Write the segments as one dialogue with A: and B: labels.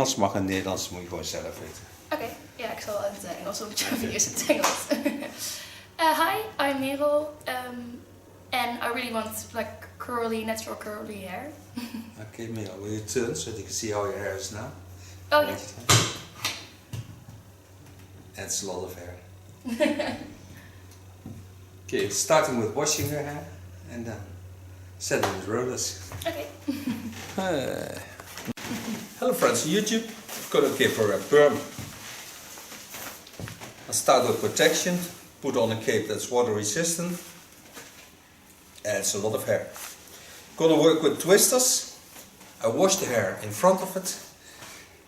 A: Engels, mag in Nederlands, moet je gewoon zelf weten.
B: Oké, ja, ik zal in het Engels of eerst in het Engels. Hi, I'm Merel, and I really want like natural curly hair.
A: Okay, Merel, will you turn so that you can see how your hair is now?
B: Oh yeah.
A: That's a lot of hair. Okay, starting with washing your hair and then setting with rollers.
B: Okay.
A: Hello friends on YouTube, gonna give her a perm. I'll start with protection, put on a cape that's water resistant, and it's a lot of hair. Gonna work with twisters. I wash the hair in front of it,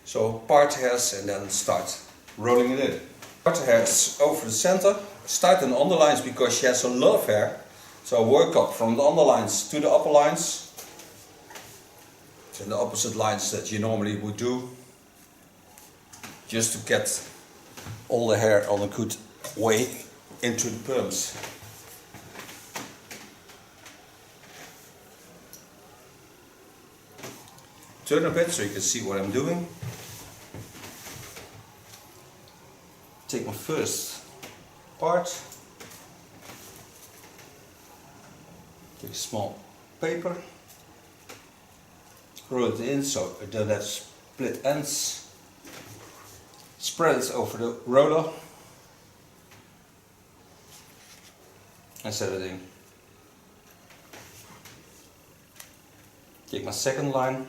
A: so part the hairs and then start rolling it in. Part the hairs over the center, start in the underlines because she has a lot of hair, so I work up from the underlines to the upper lines. In the opposite lines that you normally would do, just to get all the hair on a good way into the perms. Turn a bit so you can see what I'm doing. Take my first part, take a small paper, roll it in so it doesn't have split ends. Spread it over the roller and set it in. Take my second line.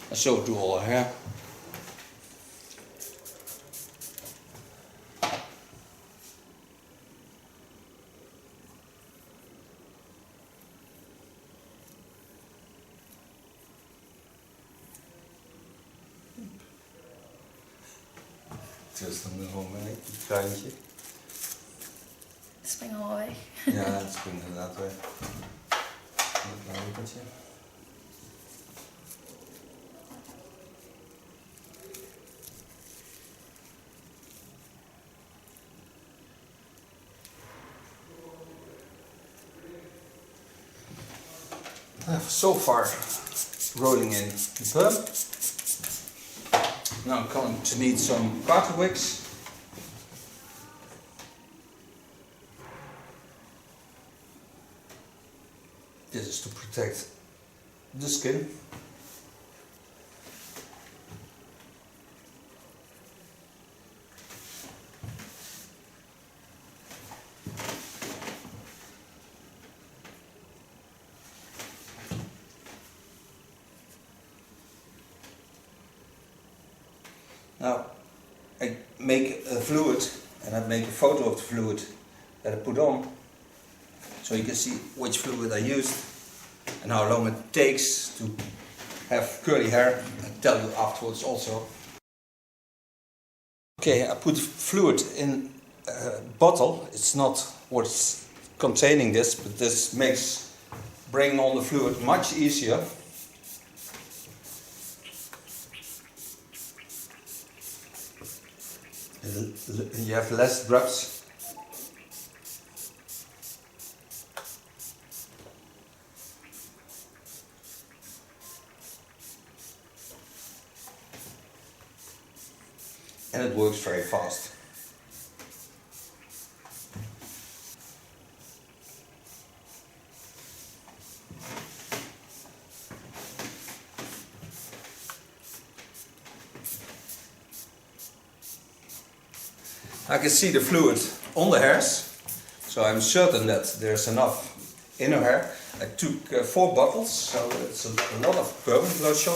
A: And so do all her hair. Het is dan gewoon een kruintje.
B: Het springt al weg.
A: Ja, het springt inderdaad weg. Een klein wippertje. So far, rolling in the perm. Now I'm going to need some garter wicks. This is to protect the skin. Now, I make a fluid and I make a photo of the fluid that I put on so you can see which fluid I used and how long it takes to have curly hair. I'll tell you afterwards also. Okay, I put fluid in a bottle. It's not what's containing this, but this makes bringing on the fluid much easier. You have less drops. And it works very fast. I can see the fluid on the hairs, so I'm certain that there's enough in her hair. I took 4 bottles, so it's a lot of permanent lotion.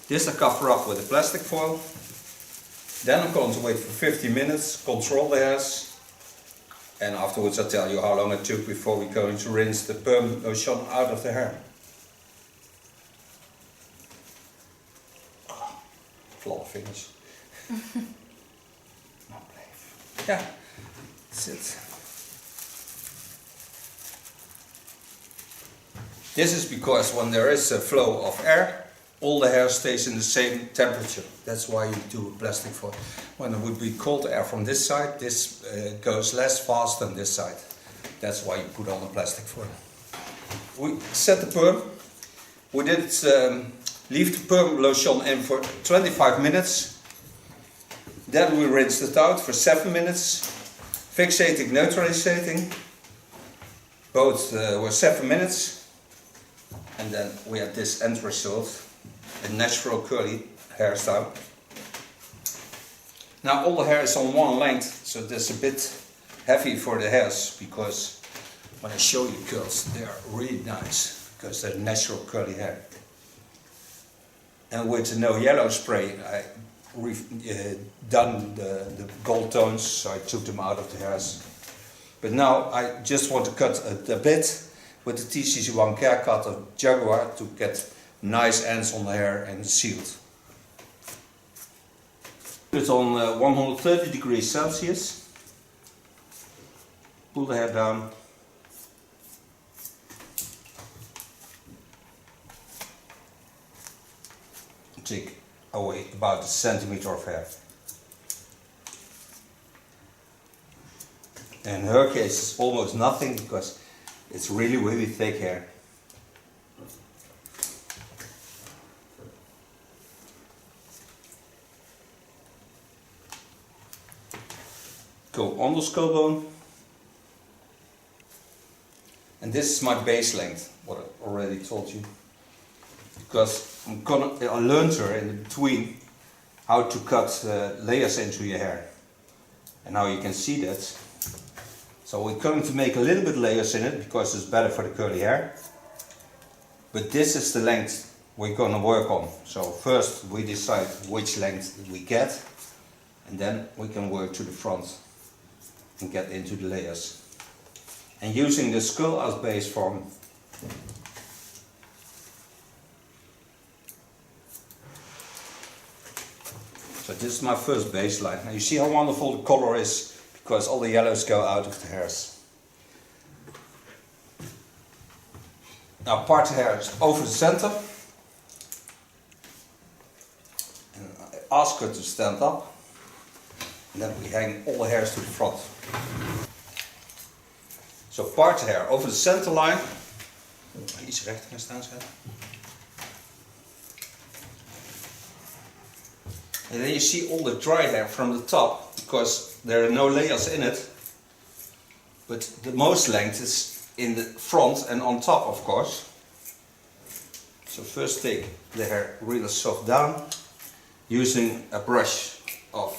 A: This I cover up with a plastic foil. Then I'm going to wait for 50 minutes, control the hairs, and afterwards I'll tell you how long it took before we're going to rinse the perm lotion out of the hair. Flawless finish. Ja, that's it. This is because when there is a flow of air, all the hair stays in the same temperature. That's why you do a plastic foil. When it would be cold air from this side, this goes less fast than this side. That's why you put on a plastic foil. We set the perm. We did leave the perm lotion in for 25 minutes. Then we rinsed it out for 7 minutes. Fixating, neutralizing. Both were 7 minutes. And then we had this end result, a natural curly hairstyle. Now all the hair is on one length, so that's a bit heavy for the hairs, because when I show you curls, they are really nice, because they're natural curly hair. And with the no yellow spray, I done the gold tones, so I took them out of the hairs. But now I just want to cut a bit with the TCC1 Care Cut of Jaguar to get nice ends on the hair and sealed. Put it on 130 degrees Celsius. Pull the hair down. Take away about a centimeter of hair. In her case it's almost nothing because it's really, really thick hair. Go on the skull bone. And this is my base length, what I already told you. Because I learned her in between how to cut layers into your hair. And now you can see that. So we're going to make a little bit layers in it because it's better for the curly hair. But this is the length we're going to work on. So first we decide which length we get, and then we can work to the front and get into the layers. And using the skull as base form, so this is my first baseline. Now you see how wonderful the color is, because all the yellows go out of the hairs. Now part the hairs over the center. And I ask her to stand up. And then we hang all the hairs to the front. So part the hair over the center line. Iets rechter gaan staan, schat. And then you see all the dry hair from the top, because there are no layers in it. But the most length is in the front and on top, of course. So first take the hair really soft down, using a brush of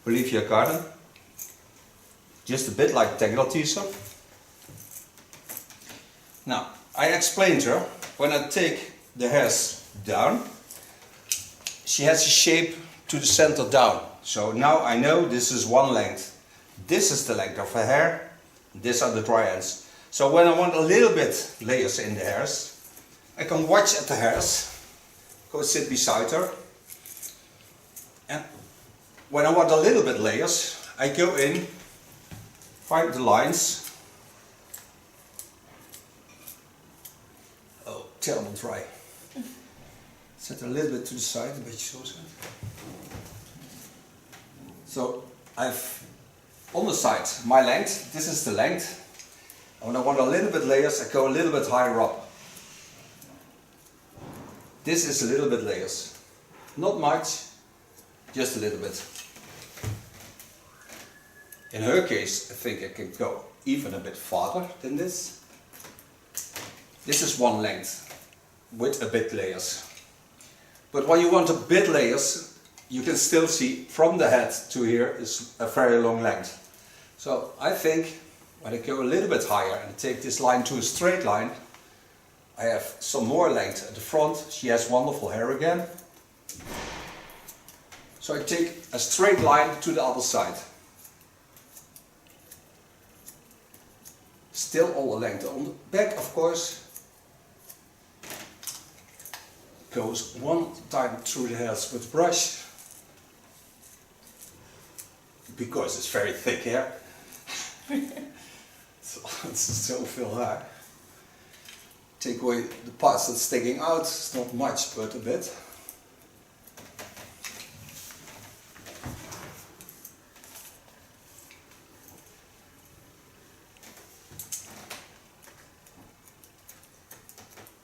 A: Bolivia Garden. Just a bit like Tangle Teaser. Now, I explained her, when I take the hairs down, she has a shape to the center down. So now I know this is one length. This is the length of her hair. These are the dry ends. So when I want a little bit layers in the hairs, I can watch at the hairs, go sit beside her. And when I want a little bit layers, I go in, find the lines. Oh, terrible dry. Set a little bit to the side, a bit shorter. So I've on the side my length, this is the length. And when I want a little bit layers, I go a little bit higher up. This is a little bit layers. Not much, just a little bit. In her case, I think I can go even a bit farther than this. This is one length with a bit layers. But when you want a bit layers, you can still see from the head to here is a very long length. So I think when I go a little bit higher and take this line to a straight line, I have some more length at the front. She has wonderful hair again. So I take a straight line to the other side. Still all the length on the back, of course. Goes one time through the hairs with brush, because it's very thick hair. So it's so veel hair. take away the parts that's sticking out. It's not much, but a bit.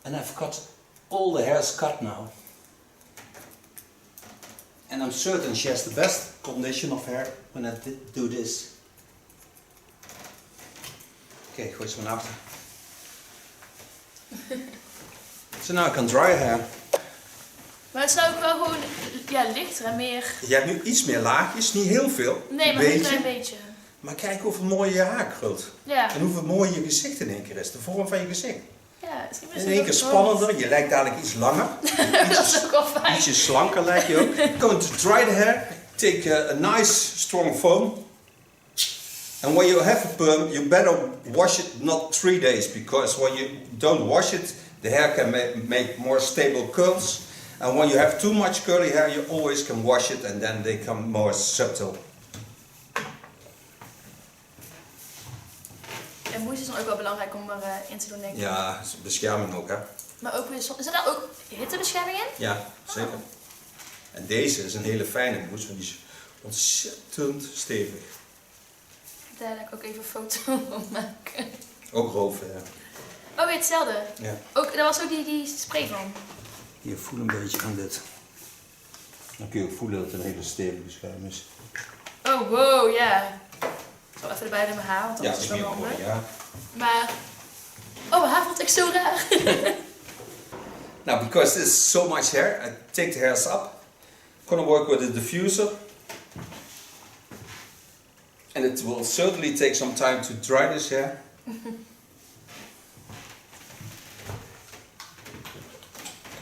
A: And I've got all the hairs cut now. And I'm certain she has the best condition of hair when I do this. Oké, gooi ze maar naar achter. So now I can dry her hair.
B: Maar het is nou ook wel gewoon lichter en meer...
A: Je hebt nu iets meer laagjes, niet heel veel.
B: Nee, maar een klein beetje.
A: Maar kijk hoeveel mooi je haar groeit.
B: Ja.
A: En hoeveel mooi je gezicht in één keer is. De vorm van je gezicht.
B: Ja, het is
A: In één keer spannender. Je lijkt dadelijk iets langer.
B: Dat is ook wel fijn.
A: Ietsje slanker lijkt je ook. Going to dry the hair. Take a nice strong foam. And when you have a perm, you better wash it not 3 days. Because when you don't wash it, the hair can make more stable curls. And when you have too much curly hair, you always can wash it and then they come more subtle.
B: En moeite is dan ook wel belangrijk om erin te doen, denk ik.
A: Ja, bescherming ook, hè?
B: Maar ook weer, is er daar ook hittebescherming in?
A: Ja, zeker. En deze is een hele fijne mousse, want die is ontzettend stevig.
B: Daar ga ik ook even een foto van maken.
A: Ook roven, ja.
B: Oh, weer hetzelfde?
A: Ja.
B: Ook, daar was ook die spray van?
A: Hier, voel een beetje aan dit. Dan kun je ook voelen dat het een hele stevige schuim is.
B: Oh, wow, ja. Ik zal even erbij doen mijn haar, want
A: Ja,
B: dat
A: dat
B: is
A: is
B: wel
A: niet
B: handig.
A: mooi, ja.
B: Maar, oh, mijn haar vond ik zo raar.
A: Now, because there's so much hair, I take the hairs up. I'm gonna work with a diffuser. And it will certainly take some time to dry this hair.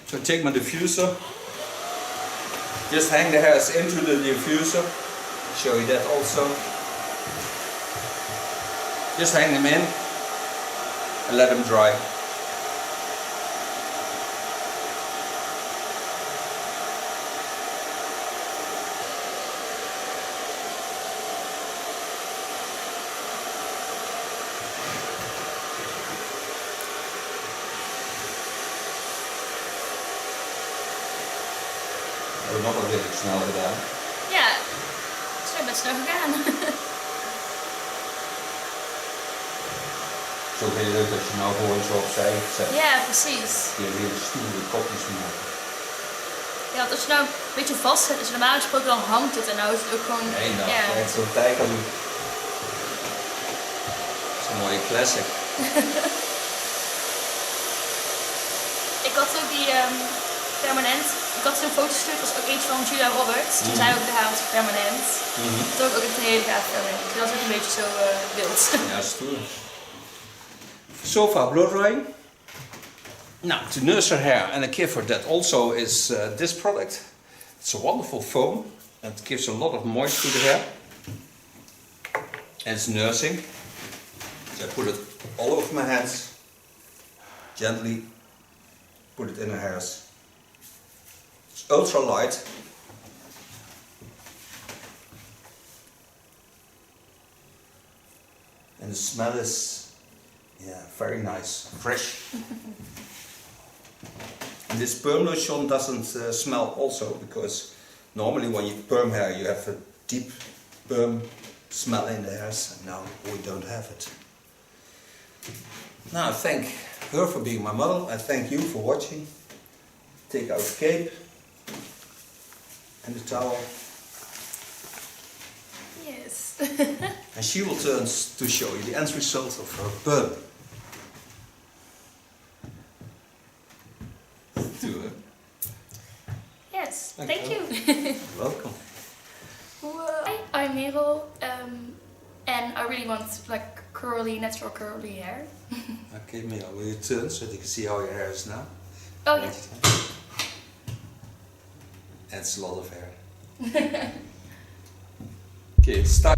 A: So take my diffuser. Just hang the hairs into the diffuser. Show you that also. Just hang them in and let them dry. We hebben nog wel redelijk snel gedaan.
B: Ja, het is best snel gegaan.
A: Het is ook heel leuk als je nou gewoon zo opzij zet.
B: Ja, precies.
A: Je hebt hele stoere kopjes maken.
B: Ja, want als je nou een beetje vast zet, dus normaal gesproken dan hangt het en nou is het ook gewoon...
A: Nee, nou,
B: ja.
A: echt zo'n tijd kan doen. Dat is een mooie classic.
B: Ik had ook die permanent. Ik had zo'n foto gestuurd, dat was ook eentje van Julia Roberts. Die zei ook de haar was permanent. Dat is ook een hele gaaf permanent. Dat was ook een beetje zo wild.
A: Ja, stoer. So far blow drying. Now to nurse her hair, and a gift for that also is this product. It's a wonderful foam and it gives a lot of moisture to the hair. And it's nursing. So I put it all over my hands. Gently put it in her hairs. It's ultra light. And the smell is, yeah, very nice, fresh. And this perm lotion doesn't smell also, because normally when you perm hair you have a deep perm smell in the hairs, and now we don't have it. Now I thank her for being my model, I thank you for watching. Take out the cape and the towel.
B: Yes.
A: And she will turn to show you the end result of her perm.
B: Yes,
A: Thank
B: thank
A: you.
B: you.
A: Welcome.
B: Hi, I'm Merel, and I really want like curly, natural curly hair.
A: Okay, Mia, will you turn so that you can see how your hair is now?
B: Oh yeah.
A: That's a lot of hair. Okay, start.